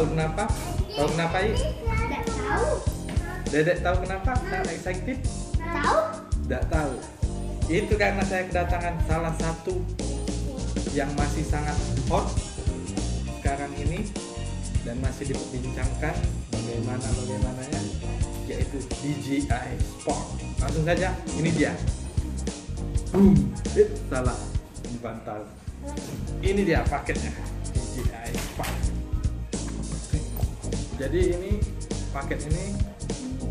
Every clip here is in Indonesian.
Tahu kenapa? Tahu kenapa ini? Tidak tahu. Dedek tahu kenapa? Sangat excited? Tahu? Tidak tahu. Itu karena saya kedatangan salah satu yang masih sangat hot sekarang ini dan masih diperbincangkan bagaimananya, yaitu DJI Spark. Langsung saja, ini dia. Boom, salah, bantal. Ini dia paketnya, DJI Spark. Jadi ini paket ini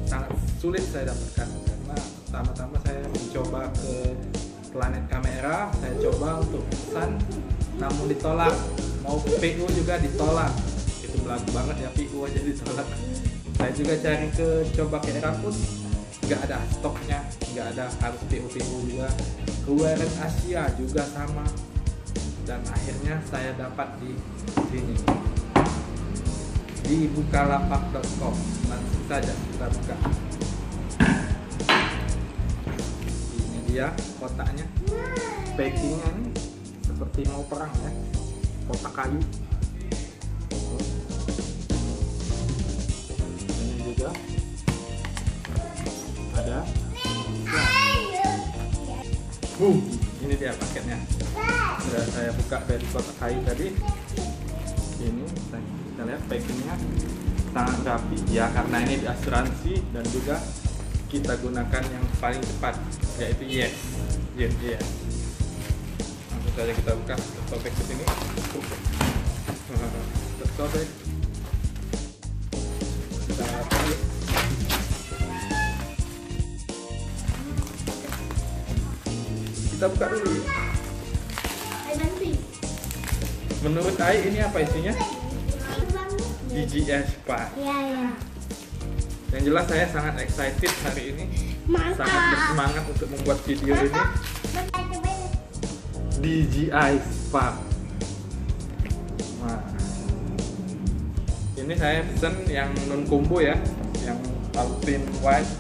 sangat sulit saya dapatkan karena pertama-tama saya mencoba ke Planet Kamera, saya coba untuk pesan namun ditolak, mau ke PU juga ditolak. Itu belagu banget ya, PU aja ditolak. Saya juga cari coba ke Era pun nggak ada stoknya, nggak ada, harus PU juga. Ke Wired Asia juga sama, dan akhirnya saya dapat di sini di bukalapak.com. Langsung saja kita buka. Ini dia kotaknya, packingnya nih seperti mau perang ya, kotak kayu. Ini juga ada. Ini dia paketnya. Sudah saya buka dari kotak kayu tadi. Ini kita lihat packingnya sangat rapi ya, karena ini asuransi dan juga kita gunakan yang paling cepat, yaitu Yes. Langsung saja kita buka, sobek ke sini. Sobek. Kita tarik. Kita buka dulu. Menurut Ai ini apa isinya? DJI Spark. Iya. Yang jelas saya sangat excited hari ini. Mantap. Sangat bersemangat untuk membuat video ini. DJI Spark. Nah, ini saya pesen yang non combo ya, yang Alpine White.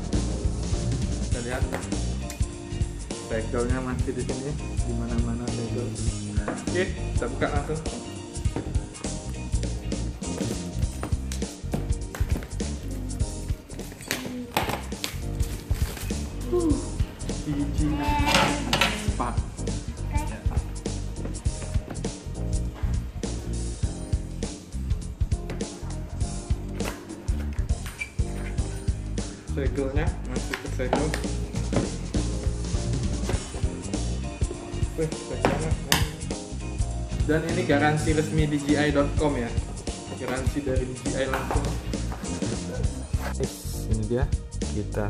Kita lihat segelnya masih di sini, di mana-mana segel. Oke, kita buka langsung. DJI Spark. Segelnya masih ke segel. Segelnya. Dan ini garansi resmi DJI.com ya, garansi dari DJI langsung. Ini dia, kita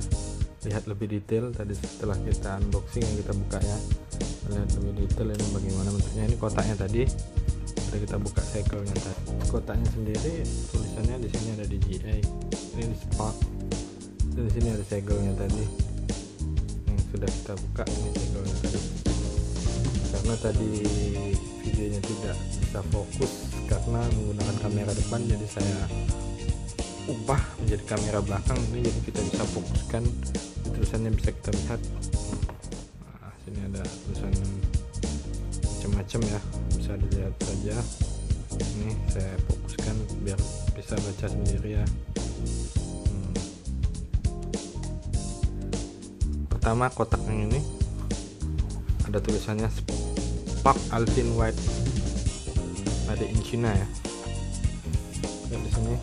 lihat lebih detail tadi setelah kita unboxing yang kita buka ya. Lihat lebih detail ini bagaimana bentuknya. Ini kotaknya tadi sudah kita buka, segelnya tadi. Kotaknya sendiri tulisannya di sini ada DJI, ini di Spark, dan di sini ada segelnya tadi yang sudah kita buka. Ini segelnya tadi. Karena tadi videonya tidak bisa fokus karena menggunakan kamera depan, jadi saya ubah menjadi kamera belakang ini, jadi kita bisa fokuskan. Tulisannya bisa kita lihat. Nah, sini ada tulisan macam-macam ya, bisa dilihat saja. Ini saya fokuskan biar bisa baca sendiri ya. Pertama, kotak yang ini ada tulisannya Spark Alpine White, ada in China ya. Dan di sini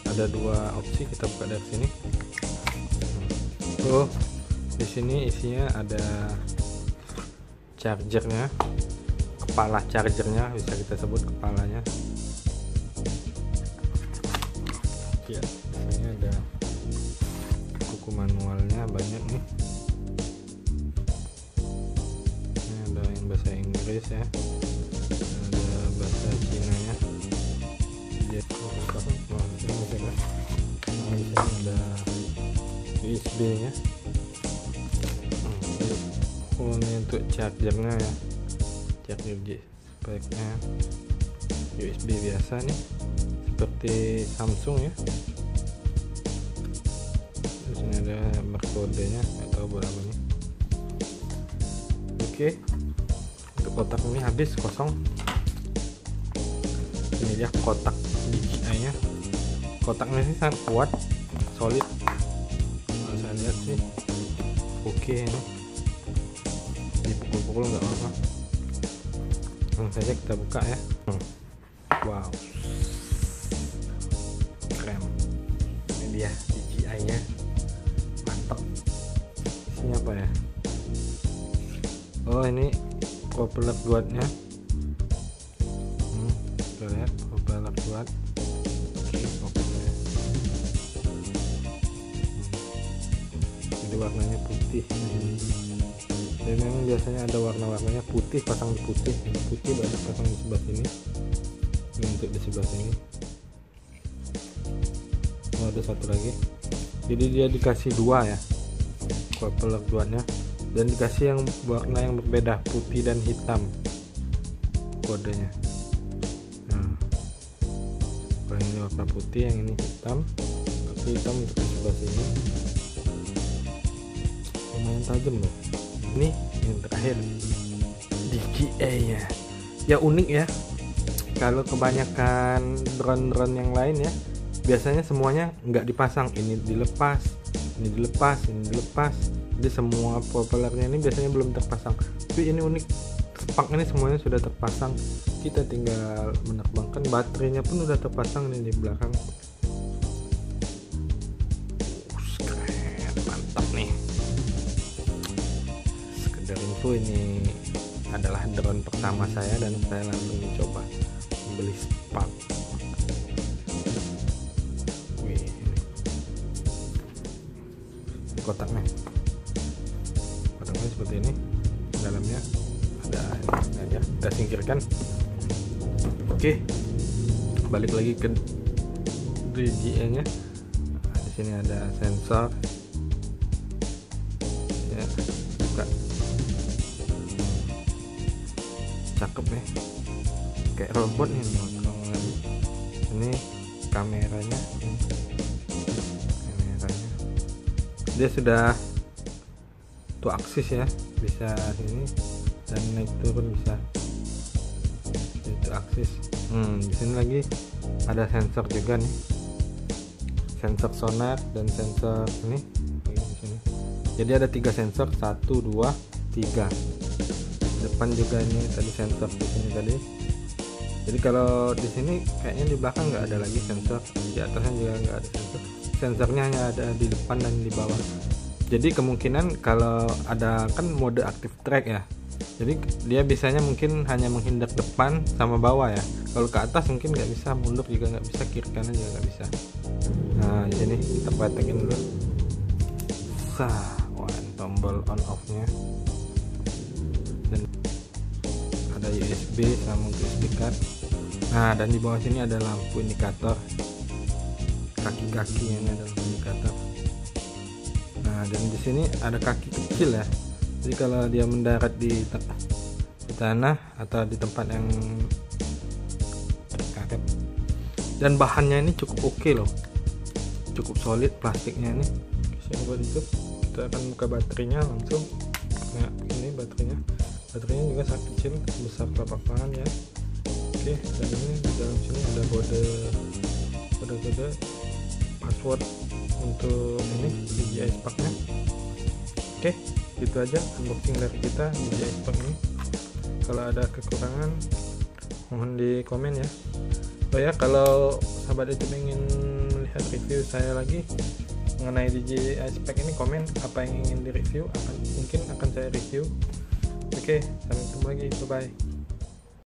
ada dua opsi, kita buka dari sini. Di sini isinya ada chargernya, kepala chargernya, bisa kita sebut kepalanya. Ya, ini ada buku manualnya banyak nih. Ini ada yang bahasa Inggris ya, ada bahasa Cina ya. Ada USB nya. Ini untuk chargernya ya, charger speknya USB biasa nih, seperti Samsung ya. Di sini ada barcode-nya atau berapa nih. Oke, untuk kotak ini habis, kosong. Ini ini dia kotak DJI nya. Kotaknya sih sangat kuat, solid. Kalau saya lihat sih oke ini, dipukul-pukul nggak apa-apa. Langsung saja kita buka ya. Wow, keren. Ini dia DJI nya, mantap. Isinya apa ya? Oh, ini propeller guardnya. Kita lihat propeller guard. Jadi warnanya putih. Dan memang biasanya ada warna-warnanya putih, pasang di putih baru pasang di sebelah sini. Ini untuk di sebelah sini. Oh, ada satu lagi. Jadi dia dikasih dua ya, propeller guardnya, dan dikasih yang warna yang berbeda, putih dan hitam kodenya. Nah, kalau ini warna putih, yang ini hitam, tapi hitam untuk di sebelah sini. Lumayan tajam loh. Ini yang terakhir, DJI ya unik ya. Kalau kebanyakan drone yang lain ya, biasanya semuanya nggak dipasang, ini dilepas. Jadi semua propellernya ini biasanya belum terpasang, tapi ini unik, spark ini semuanya sudah terpasang. Kita tinggal menerbangkan, baterainya pun udah terpasang nih di belakang. Keren, mantap nih. Sekedar info, ini adalah drone pertama saya dan saya langsung mencoba membeli spark. Kotaknya seperti ini, dalamnya ada ini aja, kita singkirkan. Oke, balik lagi ke DJI nya. Di sini ada sensor ya, buka. Cakep nih, kayak robot nih. Ini kameranya, dia sudah tuh aksis ya, bisa ini dan naik turun bisa itu aksis. Di sini lagi ada sensor juga nih, sensor sonar dan sensor ini di sini. Jadi ada 3 sensor, 1, 2, 3. Depan juga ini tadi sensor di sini tadi. Jadi kalau di sini kayaknya di belakang nggak ada lagi sensor, di atasnya juga nggak ada sensor. Sensornya hanya ada di depan dan di bawah. Jadi kemungkinan kalau ada kan mode active track ya, jadi dia biasanya mungkin hanya menghindar depan sama bawah ya. Kalau ke atas mungkin nggak bisa, mundur juga nggak bisa, kiri kanan juga nggak bisa. Nah, di sini kita praktekin dulu. Tombol on off nya, dan ada USB sama SD card. Nah, dan di bawah sini ada lampu indikator, kaki-kakinya ini ada lampu indikator. Nah, dan di sini ada kaki kecil ya. Jadi kalau dia mendarat di tanah atau di tempat yang karet. Dan bahannya ini cukup oke loh, cukup solid plastiknya ini. Saya coba ditutup, kita akan buka baterainya langsung. Nah, ini baterainya juga sangat kecil, sebesar telapak tangan ya. Oke, dan ini di dalam sini ada kode password untuk ini DJI Spark nya. Oke, gitu aja unboxing dari kita DJI Spark ini. Kalau ada kekurangan mohon di komen ya. Oh ya, kalau sahabat itu ingin melihat review saya lagi mengenai DJI Spark ini, komen apa yang ingin direview, mungkin akan saya review. Oke, sampai ketemu lagi, bye bye.